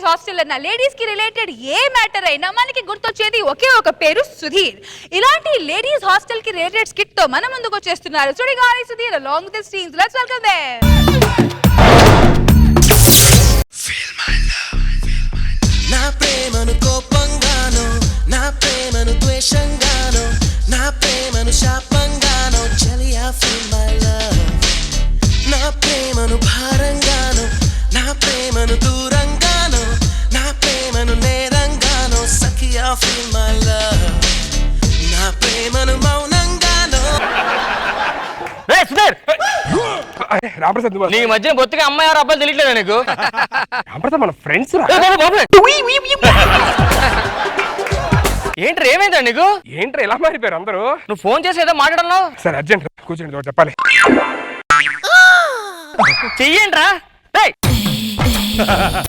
Hostel అన్న ladies కి related ఏ matter అయినా మనకి గుర్తొచ్చేది ఒకే ఒక పేరు సుధీర్. ఇలాంటి లేడీస్ హాస్టల్ కి రిలేటెడ్ స్కిట్ తో మన ముందుకు వచ్చేస్తున్నారు Sudigali Sudheer along with the streams. Let's welcome them. Feel my love. నా ప్రేమను కోపంగానో, నా ప్రేమను ద్వేషంగానో, నా ప్రేమను శాపంగానో, చలియా feel my love. నా ప్రేమను భారంగానో, నా ప్రేమను దూరంగానో, నా ప్రేమను నేరంగానో, సఖియా feel my love. నా ప్రేమను మౌనంగానో. రామప్రసాద్ నీ మధ్య బొత్తిగా అమ్మాయి ఎవరు అబ్బాయిలు తెలియట్లేదా నీకు? రామప్రసాద్ మన ఫ్రెండ్స్ ఏంటి ఏమైందా నీకు? ఏంట్రా ఇలా మారిపోయారు అందరూ? నువ్వు ఫోన్ చేసి ఏదో మాట్లాడన్నావు. సరే అర్జెంట్ కూర్చోండి ఒకటి చెప్పాలి. చెయ్యండి రా.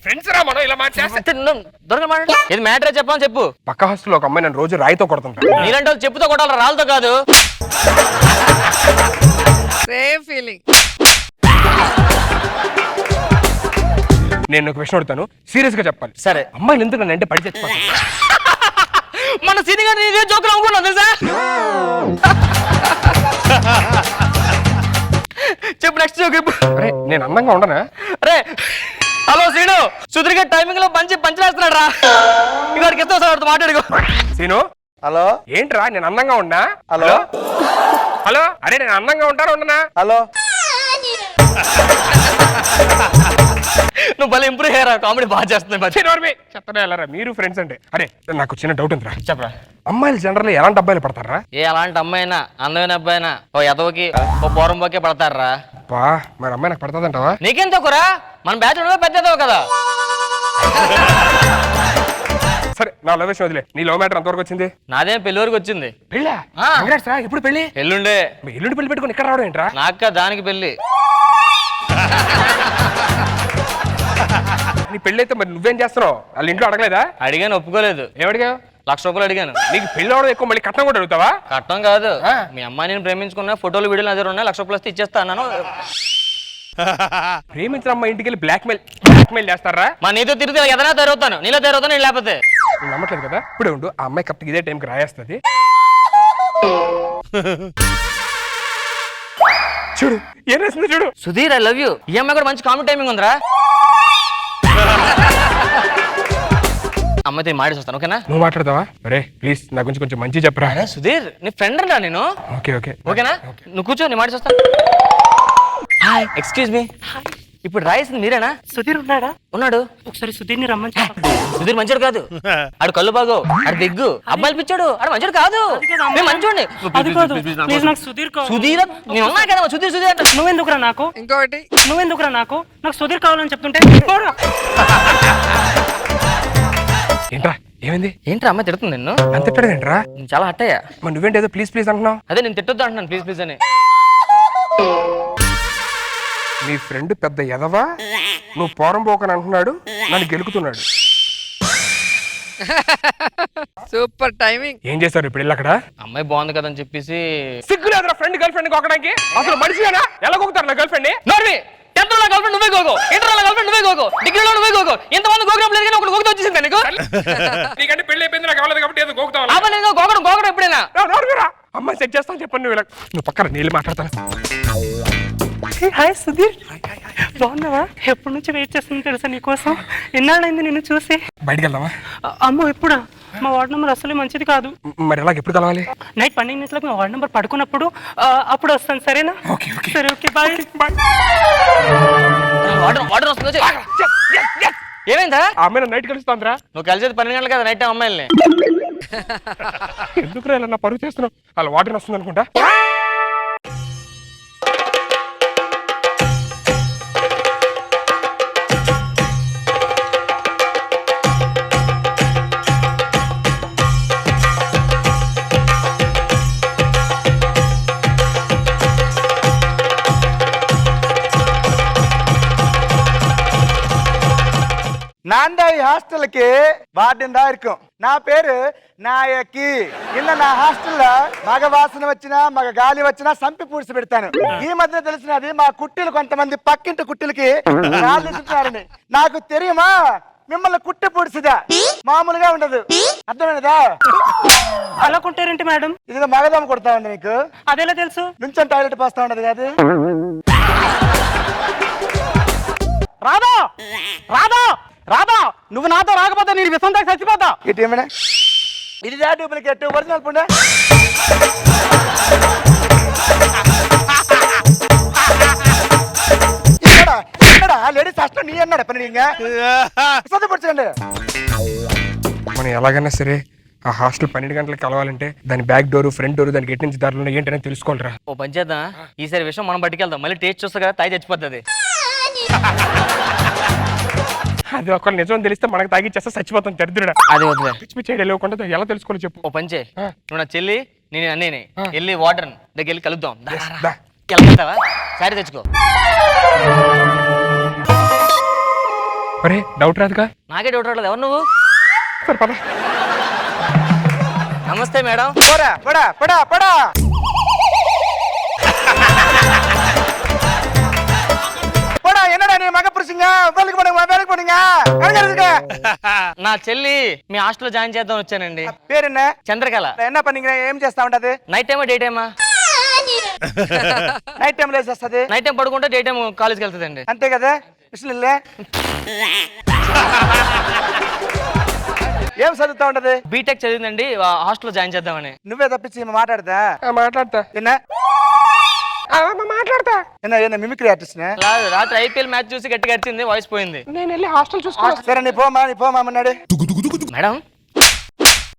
ఫ్రెండ్స్ రా మనం ఇలా మాట్లాడే దొరక మాట్లాడు. ఇది మ్యాటర్ చెప్పని చెప్పు. పక్క హాస్టల్లో ఒక అమ్మాయి నన్ను రోజు రాయితో కొడుతుంటా. నీలంటే వాళ్ళు చెప్పుతో కొట్టాలి, రాళ్ళతో కాదు. Same feeling. నేను ఒక విషయం అడుగుతాను, సీరియస్ గా చెప్పాలి. సరే. అమ్మాయిలు ఎందుకు నన్ను అంటే పడి చచ్చిపోతాను? మన సీని గారు ఇదే జోకులు అనుకున్నావు తెలుసా? చెప్పు నెక్స్ట్ జోక్ చెప్పు. అరే నేను అందంగా ఉండనా? అరే హలో సీను, సుధీర్ గారు టైమింగ్ లో పంచలేస్తున్నాడు రా. ఇవాడికి ఇస్తావు సార్ మాట్లాడుకో. సీను హలో ఏంట్రా నేను అందంగా ఉన్నా? హలో హలో అరే నేను అందంగా ఉంటాను ఉండనా? హలో నువ్వు భలే ఇంప్రూవ్ అయ్యారా, కామెడీ బాగా చేస్తున్నాయి. చెప్తానే వెళ్ళరా మీరు ఫ్రెండ్స్ అంటే. అరే నాకు చిన్న డౌట్ ఉందిరా. చెప్పరా. అమ్మాయిలు జనరల్ ఎలాంటి అబ్బాయిలు పడతారా? ఏ అలాంటి అమ్మాయినా అందమైన అబ్బాయినా ఓ ఎదవకి ఓ పోరంబోకే పడతారా? బా మరి అమ్మాయి నాకు పడతాదంటావా? నీకేం తక్కువరా, మన బ్యాచ్ పెద్ద ఎదవ కదా. సరే నా లవ్ విషయం వదిలే, నీ లవ్ మ్యాటర్ ఎంతవరకు వచ్చింది? నాదేం పెళ్లి వరకు వచ్చింది. పెళ్ళా? ఎప్పుడు పెళ్లి? ఎల్లుండే. ఎల్లుండి పెళ్లి పెట్టుకుని ఇక్కడ రావడం ఏంట్రా? నాక దానికి పెళ్లి. నీ పెళ్లి అయితే మరి నువ్వేం చేస్తున్నావు? వాళ్ళ ఇంట్లో అడగలేదా? అడిగాను, ఒప్పుకోలేదు. ఏమడిగావు? 1,00,000 రూపాయలు అడిగాను. నీకు పెళ్లి అవడం ఎక్కువ, మళ్ళీ కట్నం కూడా అడుగుతావా? కట్టం కాదు, మీ అమ్మాయి నేను ప్రేమించుకున్నా, ఫోటోలు వీడియోలు నా దగ్గర ఉన్నాయి, 1,00,000 రూపాయలు వస్తే ఇచ్చేస్తా అన్నాను. ప్రేమించిన అమ్మాయి ఇంటికి వెళ్ళి బ్లాక్మెయిల్ చేస్తారా? మా నీతో తిరిగితే ఎదనా తయారవుతాను, నీలో తయారవుతాను, నేను లేకపోతే. నువ్వు నమ్మట్లేదు కదా? ఇప్పుడే ఉండు, ఆ అమ్మాయి కరెక్ట్ ఇదే టైంకి రాయేస్తుంది. చూడు ఏం రాసింది చూడు. Sudheer I love you. ఈ అమ్మాయి కూడా మంచి కామెడీ టైమింగ్ ఉందిరా. అమ్మాయితో మాట్లాడి వస్తాను, ఓకేనా? నువ్వు మాట్లాడతావా? అరే ప్లీజ్ నా గురించి కొంచెం మంచి చెప్పరా. సుధీర్ నీ ఫ్రెండ్ రా నేను. ఓకే ఓకే ఓకేనా? నువ్వు కూర్చో, నేను మాట్లాడి వస్తాను. Hi excuse me. ఇప్పుడు రాయేసింది మీరేనా? సుధీర్ ఉన్నాడా? ఉన్నాడు. ఒకసారి సుధీర్ ని రమ్మని చెప్పు. సుధీర్ మంచోడు కాదు, ఆడు కళ్ళు బాగో, ఆడు దిగ్గు అబ్బాయిలు పిచ్చాడు, ఆడు మంచోడు కాదు. నేను మంచోండి. అది కాదు, ప్లీజ్ నాకు సుధీర్ కావాలి. సుధీర్ నేను ఉన్నా కదా, సుధీర్ సుధీర్ అంటే నువ్వెందుకురా నాకు? ఇంకోటి నువ్వెందుకురా నాకు? నాకు సుధీర్ కావాలని చెప్తుంటే పోరా. ఏంట్రా ఏమైంది? ఏంట్రా అమ్మాయి తిడుతుంది నిన్ను? అంత తిట్టడం ఏంట్రా? నేను చాలా హట్ అయ్యా. మరి నువ్వేంటి ఏదో ప్లీజ్ ప్లీజ్ అంటున్నావు? అదే నేను తిట్టొద్దు అంటున్నాను, ప్లీజ్ ప్లీజ్ అని. నీ ఫ్రెండ్ పెద్ద ఎదవా, నువ్వు పోరం పోకని అంటున్నాడు, నన్ను గెలుకుతున్నాడు. Super timing. ఏం చేశారు ఇప్పుడు వెళ్ళి అక్కడ? అమ్మాయి బాగుంది కదా అని చెప్పేసి. సిగ్గులేదురా ఫ్రెండ్ గర్ల్ ఫ్రెండ్ కొక్కడానికి? అసలు మనిషినా ఎలా కొక్కుతారు నా గర్ల్ ఫ్రెండ్ ని? నోర్వి, 10th లో గర్ల్ ఫ్రెండ్ నువ్వే గోగో, ఇంటర్ లో గర్ల్ ఫ్రెండ్ నువ్వే గోగో, డిగ్రీలో నువ్వే గోగో. ఇంతమంది గోగడం లేదు కానీ ఒకటి గోగుతూ వచ్చేసింది నీకు. నీకంటే పెళ్లి అయిపోయింది, నాకు అవ్వలేదు కాబట్టి ఏదో గోకుతావు. గోగడం ఎప్పుడైనా అమ్మాయి సెట్ చేస్తాను చెప్పండి. నువ్వు పక్కన నీళ్ళు మాట్లాడతాను. హాయ్ సుధీర్, బాగున్నావా? ఎప్పటి నుంచి వెయిట్ చేస్తుంది తెలుసా నీకోసం. ఎన్నాళ్ళైంది నిన్ను చూసి. బయటికి వెళ్దామా? అమ్మో ఎప్పుడా? మా వార్డ్ నెంబర్ అసలే మంచిది కాదు. మరి ఎలాగ ఎప్పుడు కలవాలి? నైట్ 12 గంటలకు మా వార్డ్ నెంబర్ పడుకున్నప్పుడు అప్పుడు వస్తాను, సరేనా? సరే ఓకే బాయ్. వాటర్ వస్తుంది. ఏమైందా? అమ్మాయి నైట్ కలుస్తాంద్రా. నువ్వు కలిసేది 12 గంటలు కదా నైట్ అమ్మాయిల్ని. ఎందుకు రా నా పరుగు చేస్తున్నావు? అలా వాటర్ వస్తుంది అనుకుంటా. நான்தான் ஹாஸ்டலுக்கு வார்டன் தான் இருக்கும். நான் பேரு నాయకి. నిన్న నా హాస్టల్లో మగ వాసన వచ్చినా మగ గాలి వచ్చినా సంపి పూడ్చి పెడతాను. ఈ మధ్య తెలిసినది మా కుట్టిలు కొంతమంది పక్కింటి కుట్టిలకి రాళ్ళని నాకు తెలియమా? మిమ్మల్ని కుట్టి పొడిసిదా మామూలుగా ఉండదు, అర్థమైనదా? అలా కుంటారేంటి మేడం? ఇదిగో మగదమ్మ కొడతా ఉంది నీకు, అదెలా తెలుసు? నుంచొని టాయిలెట్ పోస్తా ఉండదు కాదు. రాదా రాదా రాదా, నువ్వు నాతో రాకపోతే నేను విషం దాకా చచ్చిపోతా. ఇటు ఏమైనా ఇది డూప్లికేట్ ఒరిజినల్ పుండే. లేడీస్ హాస్టల్ నీ అన్నాడు పని చదువుపరచండి. మనం ఎలాగైనా సరే ఆ హాస్టల్ 12 గంటలకు కలవాలంటే దాని బ్యాక్ డోర్, ఫ్రంట్ డోర్, దానికి ఎటు నుంచి దారిలో ఏంటనే తెలుసుకోవాలరా. ఓ పని చేద్దాం, ఈసారి విషయం మనం పట్టుకెళ్దాం, మళ్ళీ టేస్ట్ చూస్తా కదా తాగి చచ్చిపోతుంది. అది ఒకవేళ నిజం తెలిస్తే మనకు తాగిచ్చేస్తే చచ్చిపోతాం దరిద్రుడా. అది వద్దులే, పిచ్చి పిచ్చి ఐడియా లేకుండా ఎలా తెలుసుకోవాలి చెప్పు. ఓ పని చేయి, నువ్వు నా చెల్లి నేను అన్నయ్యని వెళ్ళి వాటర్ దగ్గర వెళ్ళి కలుద్దాం. దా. వెళ్తావా? సారీ తెచ్చుకో. అరే డౌట్ రాదుగా. నాకే డౌట్ రాలేదు, ఎవరు నువ్వు? సరే పద. నమస్తే మేడం. పోరా పడా పడా పడా. போடா என்னடா நீ மக புருஷங்க வேலைக்கு போடுங்க నా చెల్లి మీ హాస్టల్లో జాయిన్ చేద్దాం వచ్చానండి. పేరు என்ன? చంద్రకళ. என்ன பண்ணீங்க? ఏం చేస్తా ఉంటది? నైట్ టైమా డే టైమా? నైట్ టైం లో చేస్తది. నైట్ టైం పడుకుంటే డే టైం కాలేజ్కి వెళ్తుందండి. అంతే కదా? విషయంలే ఏం చదువుతా ఉంటది? బీటెక్ చదివిందండి, హాస్టల్లో జాయిన్ చేద్దామని. నువ్వే తప్పించి మాట్లాడదా? మాట్లాడతా. என்ன మాట్లాడతా. என்ன మిమిక్రీ ఆర్టిస్ట్ రాత్రి ఐపీఎల్ మ్యాచ్ చూసి గట్టిగా అరిచింది, వాయిస్ పోయింది. నేను వెళ్ళి హాస్టల్ చూసుకో. సరే నీ పోమా అన్నాడు. మేడం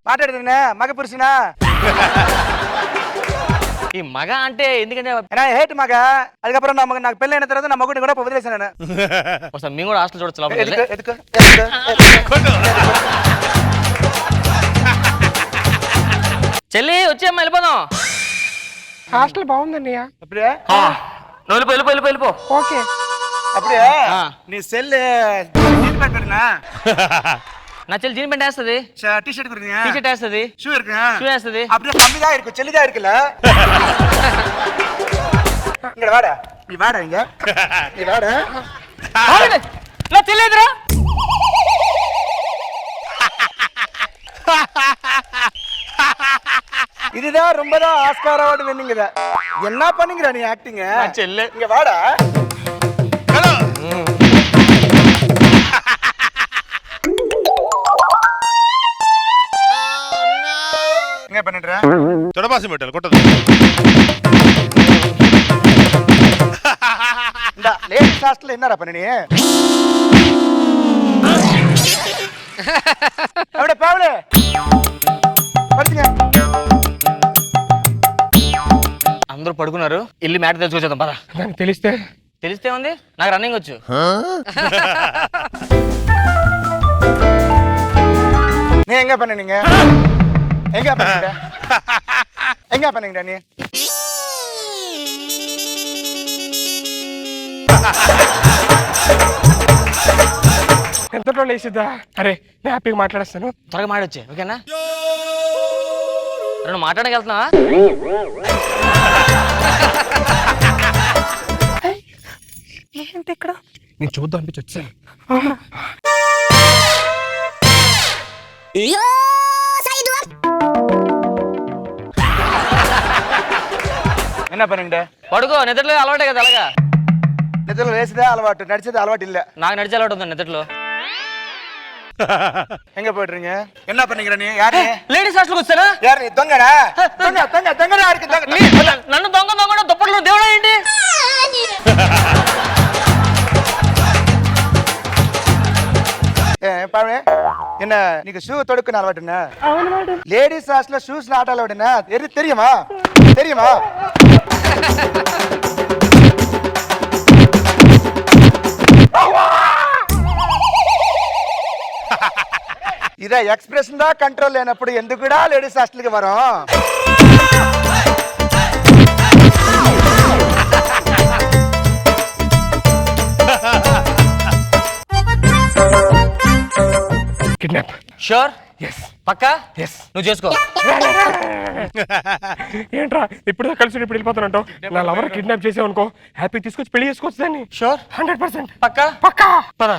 మాట్లాడుతున్నా మగ పురుషునా? ఈ మగ అంటే ఎందుకంటే హేట్ మగ. அதுக்கப்புறம் నాకు పెళ్ళి అయిన తర్వాత నా మగుడిని కూడా వదిలేసాను. ఒకసారి మేము కూడా హాస్టల్ చూడొచ్చు లోపలికి వెళ్ళి. చెల్లి వచ్చేమ్మా వెళ్ళిపోదాం. హాస్టల్ బాగుందన్నయ్య. அப்படியே నువ్వు వెళ్ళిపో. ఓకే. அப்படியே நீ செல்லு ஜீன் பேண்ட் போடுனா? నా చెల్లి జీన్ ప్యాంట్ వేస్తుంది, టీ-షర్ట్ குடுங்க, టీ-షర్ట్ వేస్తుంది, ஷூ இருக்கு, షూ వేస్తుంది. அப்படியே கம்மிதா இருக்கு, செல்லிதா இருக்குல. இங்க வாடா, நீ வாடா இங்க, நீ வாடா. నా చెల్లి ఎదురా. இதுதான் ரொம்பதான் ஆஸ்கார் அவார்டு வின்னிங்கதா. என்ன பண்ணீங்கடா நீ ஆக்டிங்? నా చెల్లి இங்க வாடா. இங்க பண்ணிடுற తొడబాసి పెట్టాలి కొట్టదు. இந்த லேடிஸ் ஹாஸ்டல்ல என்னடா பண்ண நீ? அப்படியே பாவலே పడుతుగా. అందరూ పడుకున్నారు, వెళ్ళి మ్యాట్ తెలుసుకొచ్చేద్దాం పద. నాకు తెలిస్తే ఉంది, నాకు రన్నింగ్ వచ్చు. நீ எங்க பண்ணீங்க? எங்க பண்ணீங்கடா நீ? ఎంతలో లేచిద్దా? అరే నేను హ్యాపీగా మాట్లాడేస్తాను. త్వరగా మాడొచ్చే, ఓకేనా? రెండు మాట్లాడడానికి వెళ్తున్నావా? ఏంటి ఇక్కడ? నేను చూద్దాం అనిపించి వచ్చాను. என்ன பண்ணீங்க? పడుకో, నిద్రలో అలవాటే కదా. అలాగా నిద్రలో వేసేదే అలవాటు, నడిచేది అలవాటు இல்ல. నాకు నడిచే అలవాటు ఉంది నిద్రలో. எங்க போயிடுறீங்க? என்ன பண்ணீங்க நீ? யாரு? లేడీస్ హాస్టల్కి వచ్చానా? யாரு நீ? దొంగనా? దొంగనా இருக்கு దొంగ. నన్ను దొంగ దుప్పట్లో దేవుడా ఏంటి? பாவனே என்ன நீங்க ஷூ தொடுக்கணும் அலவாட்டுனா? అవును మేడం. லேடிஸ் ஹாஸ்டல்ல ஷூஸ் நாட் அலவாடுனா தெரியுமா? தெரியுமா? ఇదే ఎక్స్ప్రెషన్ దా కంట్రోల్ లేనప్పుడు ఎందుకు కూడా లేడీస్ హాస్టల్ కి వరం. కిడ్నాప్. షూర్? ఎస్. పక్కా? ఎస్. నువ్వు చేసుకో. ఏంట్రా ఇప్పుడు కలిసి ఇప్పుడు వెళ్ళిపోతానంటావు? నా లవర్ కిడ్నాప్ చేసావు అనుకో, హ్యాపీ తీసుకొచ్చి పెళ్లి చేసుకోవచ్చు దాన్ని. షూర్? 100%. పక్కా? పక్కా. పద.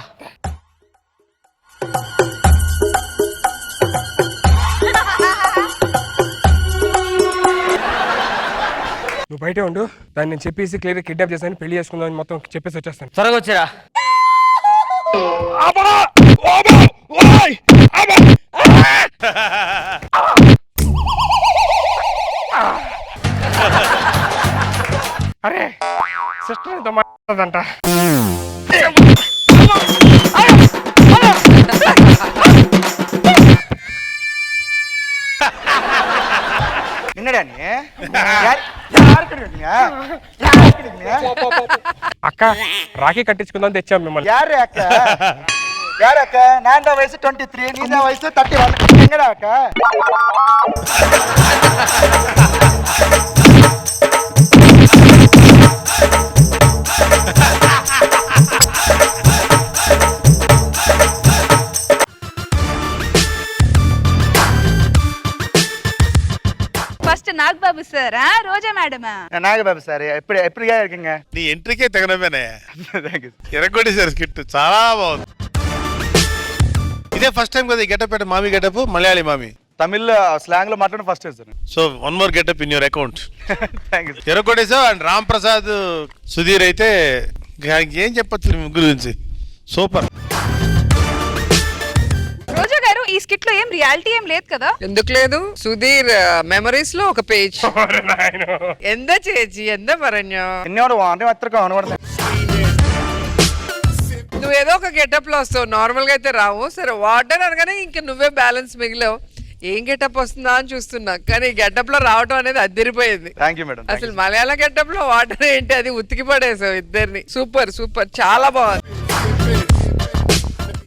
నువ్వు బయటే ఉండు, దాన్ని నేను చెప్పేసి క్లియర్ కిడ్నాప్ చేస్తాను, పెళ్లి చేసుకుందామని మొత్తం చెప్పేసి వచ్చేస్తాను. త్వరగా వచ్చారా. అరే సిస్టర్ ఎంతో మాట్లాడదంట. నిన్నడాని అక్క రాఖీ కట్టించుకుందాం తెచ్చాం మిమ్మల్ని. యారే అక్క యారే అక్క, నాన్న వయసు 23, నీ వయసు 31. ఎంగడా అక్క? ఫస్ట్ నాగబాబు సార్, రోజా మేడమా? నాగబాబు సార్ ఎప్పుడుగా இருக்கீங்க? నీ ఎంట్రీకే తెగనమేనే థ్యాంక్ యూ. ఎరగొట్టేశారు స్కిట్ చాలా బాగుంది. ఇదే ఫస్ట్ టైం కదా ఈ గెటప్ పెట్ట మామీ గెటప్ మలయాళీ మామీ. తమిళ్ స్లాంగ్ లో మాట్లాడడం first sir. So one more getup in your account. Thank you. ఎరగొట్టేశావు. అండ్ రామ్ ప్రసాద్ సుధీర్ అయితే ఏం చెప్పచ్చు మీ ముగ్గురు గురించి. సూపర్. రోజా గారు, ఈ స్కిట్ లో ఏం రియాలిటీ ఏం లేదు కదా? ఎందుకు లేదు? സുധീർ മെമ്മറീസ് లో ఒక పేజ్. എന്താ ചേച്ചി, എന്താ പറഞ്ഞു? ఎన్నోడు అంటే మాత్రం అనబడతాయి. నువ్వు ఏదో ఒక గెటప్ లో వస్తావు, నార్మల్ గా అయితే రావు. సరే వాటర్ అనగానే ఇంకా నువ్వే బ్యాలెన్స్ మిగిలావు. ఏం గెటప్ వస్తుందా అని చూస్తున్నా, కానీ గెటప్ లో రావటం అనేది అదిరిపోయింది. Thank you madam. అసలు మలయాళ గెటప్ లో వాటర్ ఏంటి, అది ఉతికి పడేసావు ఇద్దరిని. సూపర్ సూపర్, చాలా బాగుంది.